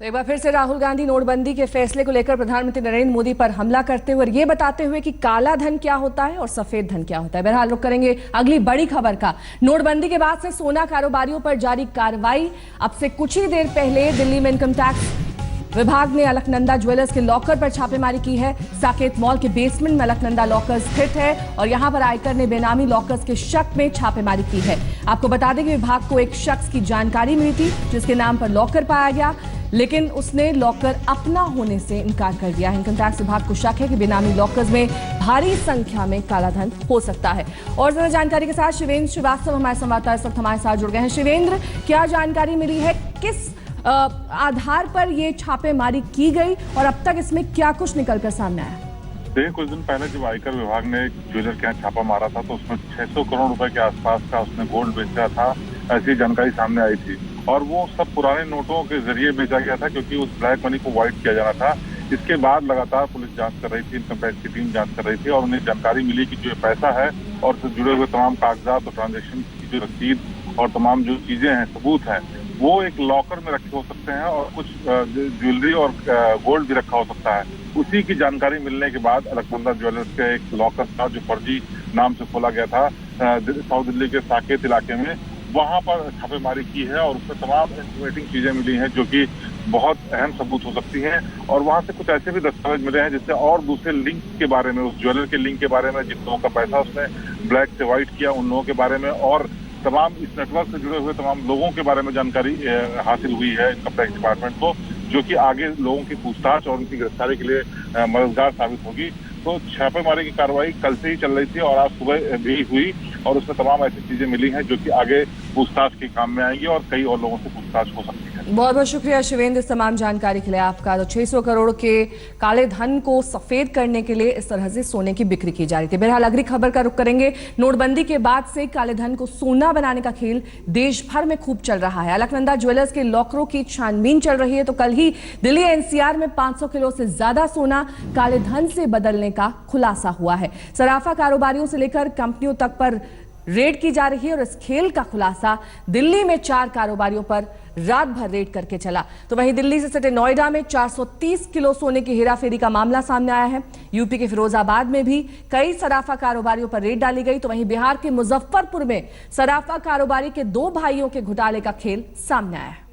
तो एक बार फिर से राहुल गांधी नोटबंदी के फैसले को लेकर प्रधानमंत्री नरेंद्र मोदी पर हमला करते हुए और ये बताते हुए कि काला धन क्या होता है और सफेद धन क्या होता है। बहरहाल रुख करेंगे अगली बड़ी खबर का। नोटबंदी के बाद से सोना कारोबारियों पर जारी कार्रवाई। अब से कुछ ही देर पहले दिल्ली में इनकम टैक्स विभाग ने अलकनंदा ज्वेलर्स के लॉकर पर छापेमारी की है। साकेत मॉल के बेसमेंट में अलकनंदा लॉकर स्थित है और यहां पर आयकर ने बेनामी लॉकर्स के शक में छापेमारी की है। आपको बता दें कि विभाग को एक शख्स की जानकारी मिली थी जिसके नाम पर लॉकर पाया गया, लेकिन उसने लॉकर अपना होने से इनकार कर दिया है। इनकम टैक्स विभाग को शक है कि बेनामी लॉकर्स में भारी संख्या में कालाधन हो सकता है। और ज्यादा जानकारी के साथ शिवेंद्र श्रीवास्तव हमारे संवाददाता इस वक्त हमारे साथ जुड़ गए हैं। शिवेंद्र, क्या जानकारी मिली है, किस आधार पर ये छापेमारी की गई और अब तक इसमें क्या कुछ निकलकर सामने आया? देखिए, कुछ दिन पहले जब आयकर विभाग ने ज्वेलर के यहाँ छापा मारा था तो उसमें 600 करोड़ रुपए के आसपास का उसने गोल्ड बेचा था, ऐसी जानकारी सामने आई थी। और वो सब पुराने नोटों के जरिए बेचा गया था क्योंकि उस ब्लैक मनी को व्हाइट किया जाना था। इसके बाद लगातार पुलिस जांच कर रही थी, इनकम टैक्स की टीम जांच कर रही थी और उन्हें जानकारी मिली कि जो पैसा है और उससे जुड़े हुए तमाम कागजात और ट्रांजेक्शन की जो रसीद और तमाम जो चीजें हैं, सबूत हैं, वो एक लॉकर में रखे हो सकते हैं और कुछ ज्वेलरी और गोल्ड भी रखा हो सकता है। उसी की जानकारी मिलने के बाद अलकनंदा ज्वेलर्स के एक लॉकर था जो फर्जी नाम से खोला गया था साउथ दिल्ली के साकेत इलाके में, वहां पर छापेमारी की है और उसमें तमाम इंफॉर्मेटिव चीजें मिली हैं जो कि बहुत अहम सबूत हो सकती हैं। और वहां से कुछ ऐसे भी दस्तावेज मिले हैं जिससे और दूसरे लिंक के बारे में, उस ज्वेलर के लिंक के बारे में, जिन लोगों का पैसा उसने ब्लैक से व्हाइट किया उन लोगों के बारे में और तमाम इस नेटवर्क से जुड़े हुए तमाम लोगों के बारे में जानकारी हासिल हुई है इनकम टैक्स डिपार्टमेंट को, जो कि आगे लोगों की पूछताछ और उनकी गिरफ्तारी के लिए मददगार साबित होगी। तो छापेमारी की कार्रवाई कल से ही चल रही थी और आज सुबह भी हुई और उसमें तमाम ऐसी चीजें मिली हैं जो कि आगे पूछताछ के काम में आएंगी और कई और लोगों से पूछताछ हो सकती है। बहुत बहुत शुक्रिया शिवेंद्र इस तमाम जानकारी के लिए आपका। तो 600 करोड़ के काले धन को सफेद करने के लिए इस तरह से सोने की बिक्री की जा रही थी। बहरहाल अगली खबर का रुख करेंगे। नोटबंदी के बाद से काले धन को सोना बनाने का खेल देश भर में खूब चल रहा है। अलकनंदा ज्वेलर्स के लॉकरों की छानबीन चल रही है। तो कल ही दिल्ली एनसीआर में 500 किलो से ज्यादा सोना काले धन से बदलने का खुलासा हुआ है। सराफा कारोबारियों से लेकर कंपनियों तक पर रेड की जा रही है और इस खेल का खुलासा दिल्ली में 4 कारोबारियों पर रात भर रेड करके चला। तो वहीं दिल्ली से सटे नोएडा में 430 किलो सोने की हेराफेरी का मामला सामने आया है। यूपी के फिरोजाबाद में भी कई सराफा कारोबारियों पर रेड डाली गई। तो वहीं बिहार के मुजफ्फरपुर में सराफा कारोबारी के 2 भाइयों के घोटाले का खेल सामने आया है।